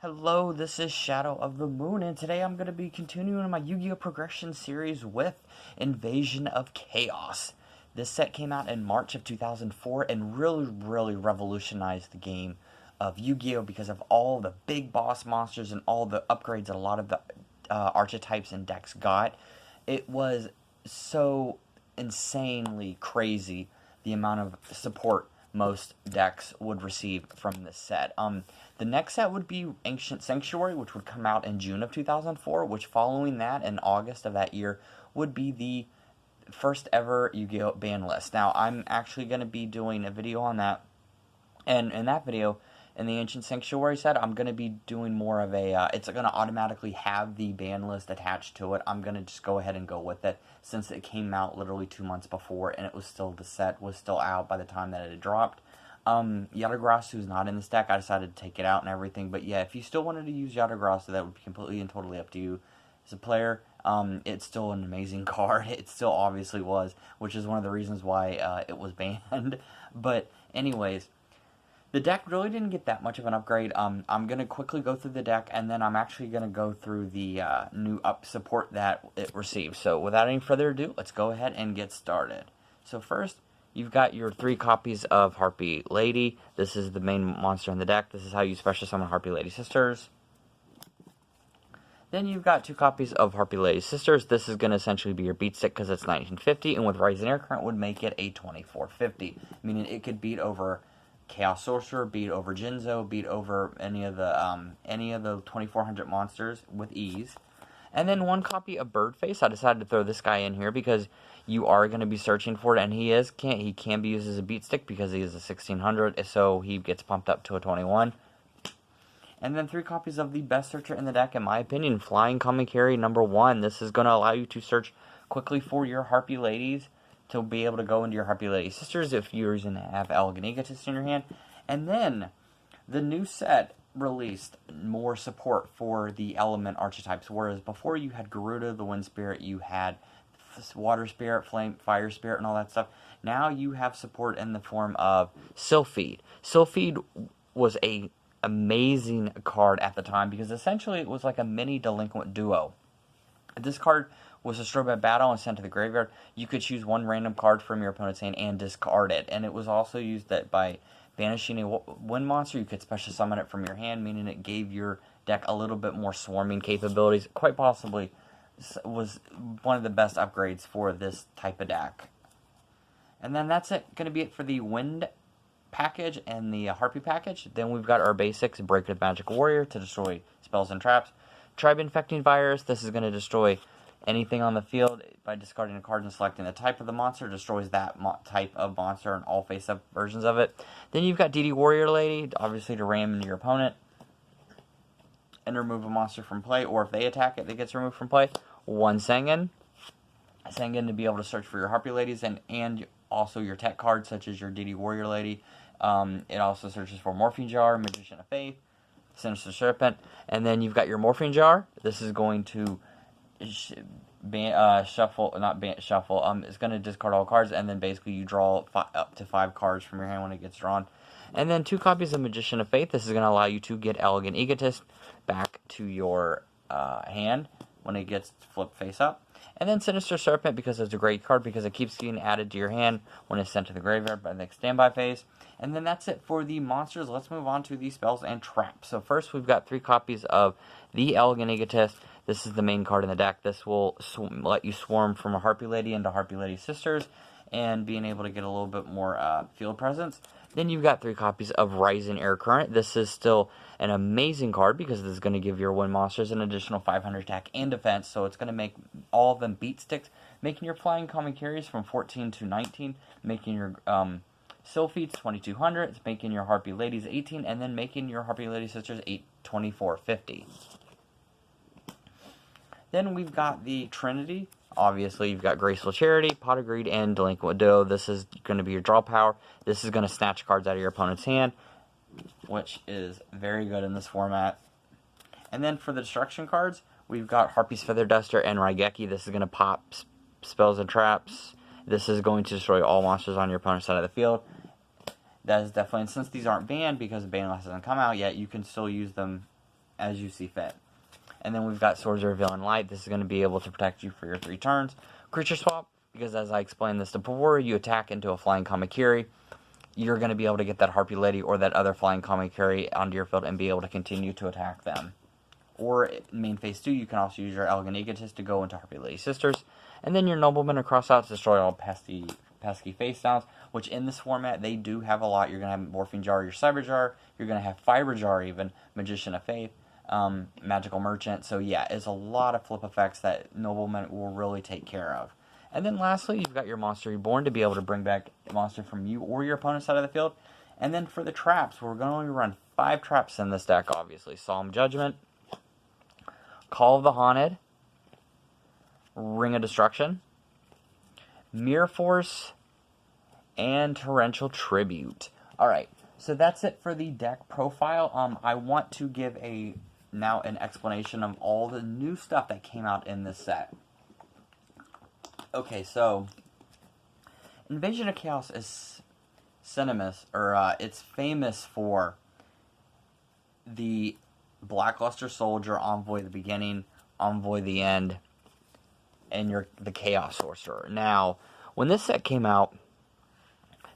Hello, this is Shadow of the Moon, and today I'm going to be continuing my Yu-Gi-Oh! Progression series with Invasion of Chaos. This set came out in March of 2004 and really revolutionized the game of Yu-Gi-Oh! Because of all the big boss monsters and all the upgrades that a lot of the archetypes and decks got. It was so insanely crazy the amount of support most decks would receive from this set. The next set would be Ancient Sanctuary, which would come out in June of 2004, which following that in August of that year would be the first ever Yu-Gi-Oh! Ban list. Now, I'm actually going to be doing a video on that, and in that video, in the Ancient Sanctuary set, I'm going to be doing more of a, it's going to automatically have the ban list attached to it. I'm going to just go ahead and go with it, since it came out literally 2 months before, and it was still, the set was still out by the time that it had dropped. Yatagarasu is not in this deck. I decided to take it out and everything, but yeah, if you still wanted to use Yatagarasu, that would be completely and totally up to you as a player. It's still an amazing card. It still obviously was, which is one of the reasons why it was banned. But anyways, the deck really didn't get that much of an upgrade. I'm going to quickly go through the deck, and then I'm actually going to go through the new support that it received. So without any further ado, let's go ahead and get started. So first, you've got your 3 copies of Harpie Lady. This is the main monster in the deck. This is how you special summon Harpie Lady Sisters. Then you've got 2 copies of Harpie Lady Sisters. This is going to essentially be your beat stick because it's 1950, and with Rising Air Current would make it a 2450, meaning it could beat over Chaos Sorcerer, beat over Jinzo, beat over any of the 2400 monsters with ease. And then 1 copy of Birdface. I decided to throw this guy in here because you are going to be searching for it, and he can be used as a beat stick because he is a 1600, so he gets pumped up to a 21. And then 3 copies of the best searcher in the deck, in my opinion, Flying Kamikari number 1. This is going to allow you to search quickly for your Harpie Ladies, to be able to go into your Harpie Lady Sisters if you're going to have Elegant Egotist in your hand. And then, the new set released more support for the element archetypes, whereas before you had Garuda, the Wind Spirit, you had Water Spirit, Fire Spirit, and all that stuff. Now you have support in the form of Sylphid. Sylphid was a amazing card at the time, because essentially it was like a mini Delinquent Duo. This card was destroyed by battle and sent to the graveyard. You could choose 1 random card from your opponent's hand and discard it. And it was also used that by banishing a wind monster, you could special summon it from your hand, meaning it gave your deck a little bit more swarming capabilities. Quite possibly was one of the best upgrades for this type of deck. And then that's going to be it for the wind package and the Harpie package. Then we've got our basics: Break with Magic Warrior to destroy spells and traps. Tribe Infecting Virus. This is going to destroy anything on the field by discarding a card and selecting the type of the monster. Destroys that type of monster and all face-up versions of it. Then you've got DD Warrior Lady, obviously to ram into your opponent and remove a monster from play, or if they attack it, it gets removed from play. 1 Sengen. Sengen to be able to search for your Harpie Ladies and also your tech cards, such as your DD Warrior Lady. It also searches for Morphine Jar, Magician of Faith, Sinister Serpent, and then you've got your Morphine Jar. This is going to shuffle. It's going to discard all cards, and then basically you draw up to 5 cards from your hand when it gets drawn. And then 2 copies of Magician of Faith. This is going to allow you to get Elegant Egotist back to your hand when it gets flipped face up. And then Sinister Serpent, because it's a great card, because it keeps getting added to your hand when it's sent to the graveyard by the next standby phase. And then that's it for the monsters. Let's move on to the spells and traps. So first, we've got 3 copies of the Elegant Egotist. This is the main card in the deck. This will let you swarm from a Harpie Lady into Harpie Lady Sisters, and being able to get a little bit more field presence. Then you've got 3 copies of Rising Air Current. This is still an amazing card because this is going to give your wind monsters an additional 500 attack and defense, so it's going to make all of them beat sticks, making your Flying Kamikaris from 14 to 19, making your Sylphids 2200, it's making your Harpie Ladies 18, and then making your Harpie Lady Sisters 2450. Then we've got the Trinity. Obviously, you've got Graceful Charity, Pot of Greed, and Delinquent Duo. This is going to be your draw power. This is going to snatch cards out of your opponent's hand, which is very good in this format. And then for the destruction cards, we've got Harpie's Feather Duster and Raigeki. This is going to pop spells and traps. This is going to destroy all monsters on your opponent's side of the field. That is definitely, and since these aren't banned because the ban list hasn't come out yet, you can still use them as you see fit. And then we've got Swords of Revealing Light. This is going to be able to protect you for your 3 turns. Creature swap, because as I explained this before, you attack into a flying Kamakiri. You're going to be able to get that Harpie Lady or that other flying Kamakiri onto your field and be able to continue to attack them. Or main phase 2, you can also use your Elegant Egotist to go into Harpie Lady Sisters. And then your Noblemen across out to destroy all pesky face downs, which in this format, they do have a lot. You're going to have Morphine Jar, your Cyber Jar. You're going to have Fiber Jar even, Magician of Faith. Magical Merchant. So yeah, it's a lot of flip effects that Noblemen will really take care of. And then lastly, you've got your Monster Reborn to be able to bring back a monster from you or your opponent's side of the field. And then for the traps, we're going to run 5 traps in this deck, obviously. Solemn Judgment, Call of the Haunted, Ring of Destruction, Mirror Force, and Torrential Tribute. Alright, so that's it for the deck profile. I want to give now an explanation of all the new stuff that came out in this set. Okay, so Invasion of Chaos is it's famous for the Blackluster Soldier, Envoy the Beginning, Envoy the End, and the Chaos Sorcerer. Now, when this set came out,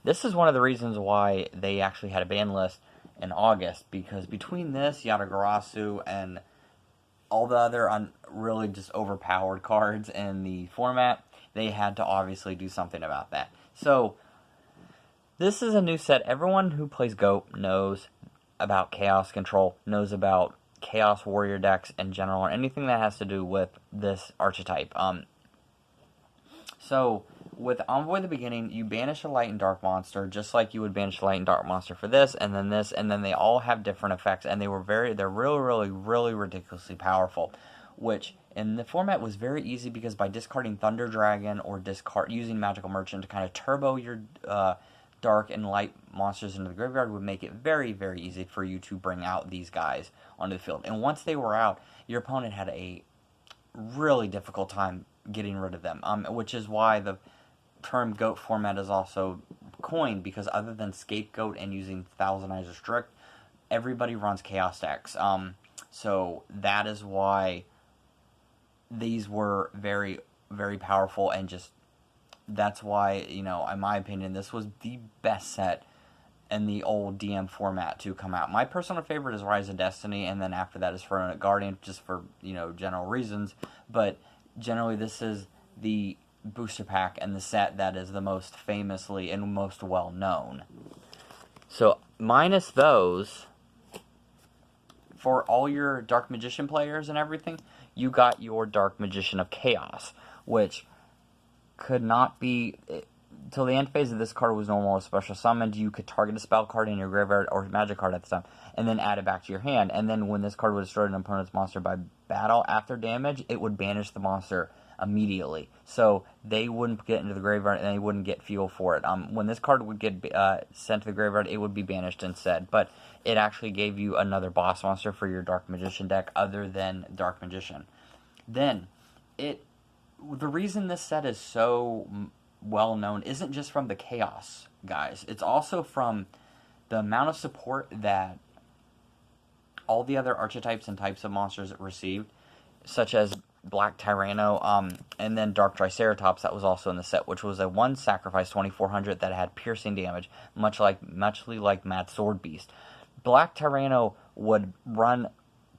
this is one of the reasons why they actually had a ban list in August, because between this, Yatagarasu, and all the other really just overpowered cards in the format, they had to obviously do something about that. So, this is a new set. Everyone who plays GOAT knows about Chaos Control, knows about Chaos Warrior decks in general, or anything that has to do with this archetype. So, with Envoy the Beginning, you banish a Light and Dark monster, just like you would banish a Light and Dark monster for this, and then they all have different effects, and they're really ridiculously powerful, which in the format was very easy because by discarding Thunder Dragon or using Magical Merchant to kind of turbo your Dark and Light monsters into the graveyard would make it very, very easy for you to bring out these guys onto the field. And once they were out, your opponent had a really difficult time getting rid of them, which is why the term GOAT format is also coined, because other than Scapegoat and using Thousand Eyes Restrict, everybody runs Chaos decks. So that is why these were very, very powerful, and just that's why, in my opinion, this was the best set in the old DM format to come out. My personal favorite is Rise of Destiny, and then after that is Frozen Guardian, just for, general reasons. But generally, this is the booster pack and the set that is the most famously and most well known. So, minus those, for all your Dark Magician players and everything, you got your Dark Magician of Chaos, which could not be, till the end phase of this card was normal or special summoned, you could target a spell card in your graveyard or magic card at the time, and then add it back to your hand. And then when this card would destroy an opponent's monster by battle after damage, it would banish the monster immediately. So they wouldn't get into the graveyard and they wouldn't get fuel for it. When this card would get sent to the graveyard, it would be banished instead. But it actually gave you another boss monster for your Dark Magician deck other than Dark Magician. Then, the reason this set is so well known isn't just from the Chaos guys. It's also from the amount of support that all the other archetypes and types of monsters received, such as Black Tyranno, and then Dark Triceratops that was also in the set, which was a 1 sacrifice 2400 that had piercing damage, muchly like Mad Sword Beast. Black Tyranno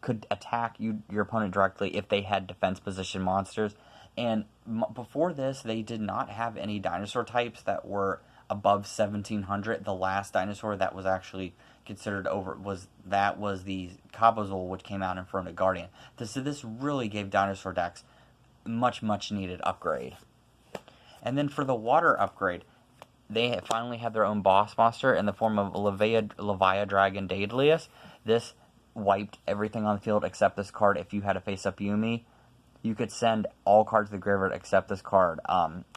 could attack your opponent directly if they had defense position monsters. And before this, they did not have any dinosaur types that were above 1700. The last dinosaur that was actually considered over was the Cabazol, which came out in Frozen Guardian. This really gave dinosaur decks much needed upgrade. And then for the water upgrade, they finally had their own boss monster in the form of Levia Dragon Daedalus. This wiped everything on the field except this card. If you had a face-up Yumi, you could send all cards to the graveyard except this card,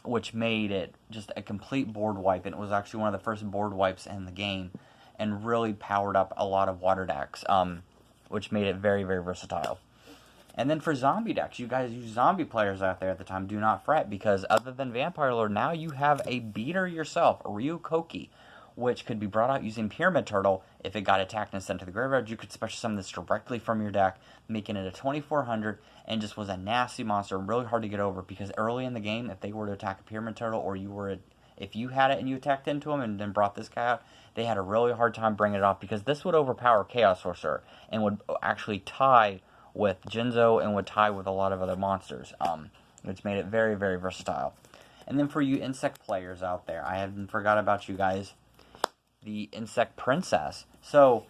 which made it just a complete board wipe. And it was actually one of the first board wipes in the game and really powered up a lot of water decks, which made it very, very versatile. And then for zombie decks, you guys, you zombie players out there at the time, do not fret, because other than Vampire Lord, now you have a beater yourself, Ryu Koki, which could be brought out using Pyramid Turtle. If it got attacked and sent to the graveyard, you could special summon this directly from your deck, making it a 2400, and just was a nasty monster, really hard to get over, because early in the game, if they were to attack a Pyramid Turtle, or if you had it and you attacked into them and then brought this guy out, they had a really hard time bringing it off, because this would overpower Chaos Sorcerer and would actually tie with Jinzo and would tie with a lot of other monsters, which made it very, very versatile. And then for you insect players out there, I haven't forgot about you guys, the Insect Princess. So,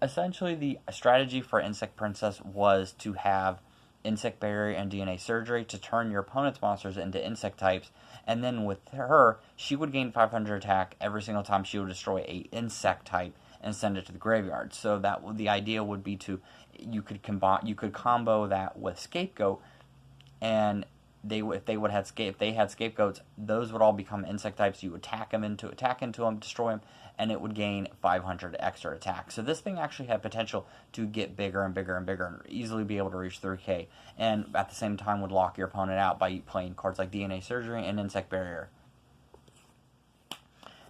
essentially the strategy for Insect Princess was to have Insect Barrier and DNA Surgery to turn your opponent's monsters into insect types, and then with her, she would gain 500 attack every single time she would destroy a insect type and send it to the graveyard. So the idea would be you could combo that with Scapegoat, and if they had Scapegoats, those would all become insect types. You would attack into them, destroy them, and it would gain 500 extra attack. So this thing actually had potential to get bigger and bigger and bigger, and easily be able to reach 3K, and at the same time would lock your opponent out by playing cards like DNA Surgery and Insect Barrier.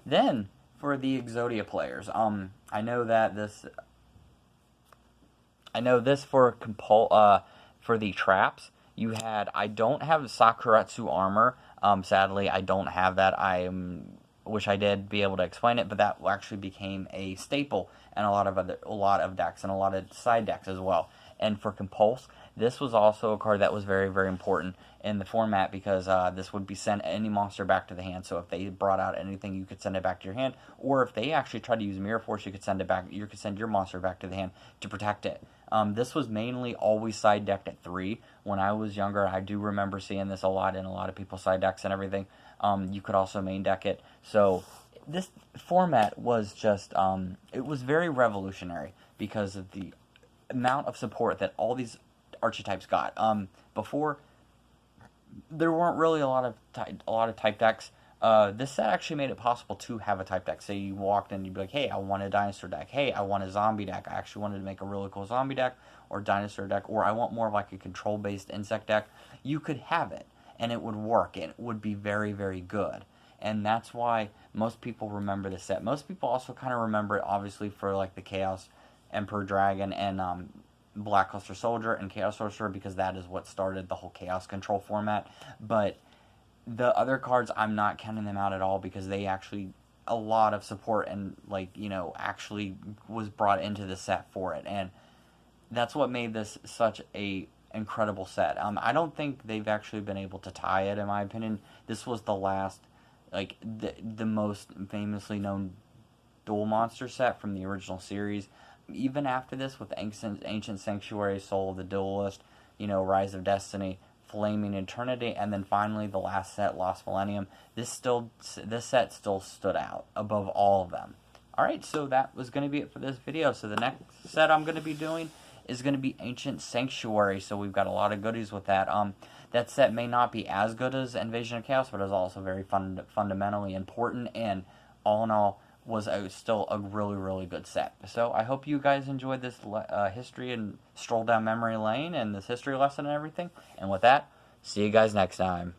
Then for the Exodia players, I know this for the traps. You had, I don't have Sakuretsu armor. Sadly, I don't have that. Wish I did be able to explain it, but that actually became a staple in a lot of decks and a lot of side decks as well. And for Compulse, this was also a card that was very, very important in the format, because this would be sent any monster back to the hand. So if they brought out anything, you could send it back to your hand, or if they actually tried to use Mirror Force, you could send it back. You could send your monster back to the hand to protect it. This was mainly always side decked at 3. When I was younger, I do remember seeing this a lot in a lot of people's side decks and everything. You could also main deck it. So this format was just, it was very revolutionary because of the amount of support that all these archetypes got. Before, there weren't really a lot of type decks. This set actually made it possible to have a type deck. Say you walked in, you'd be like, hey, I want a dinosaur deck. Hey, I want a zombie deck. I actually wanted to make a really cool zombie deck or dinosaur deck, or I want more of like a control-based insect deck. You could have it, and it would work, and it would be very, very good. And that's why most people remember this set. Most people also kind of remember it, obviously, for like the Chaos Emperor Dragon and Black Cluster Soldier and Chaos Sorcerer, because that is what started the whole Chaos Control format. But the other cards, I'm not counting them out at all, because they actually, a lot of support and, like, you know, actually was brought into the set for it. And that's what made this such a incredible set. I don't think they've actually been able to tie it, in my opinion. This was the last, like, the most famously known dual monster set from the original series. Even after this, with Ancient Sanctuary, Soul of the Duelist, you know, Rise of Destiny, Flaming Eternity, and then finally the last set, Lost Millennium, this set still stood out above all of them. Alright, so that was going to be it for this video. So the next set I'm going to be doing is going to be Ancient Sanctuary, so we've got a lot of goodies with that. That set may not be as good as Invasion of Chaos, but is also very fundamentally important, and all in all, was still a really, really good set. So I hope you guys enjoyed this history and stroll down memory lane and this history lesson and everything. And with that, see you guys next time.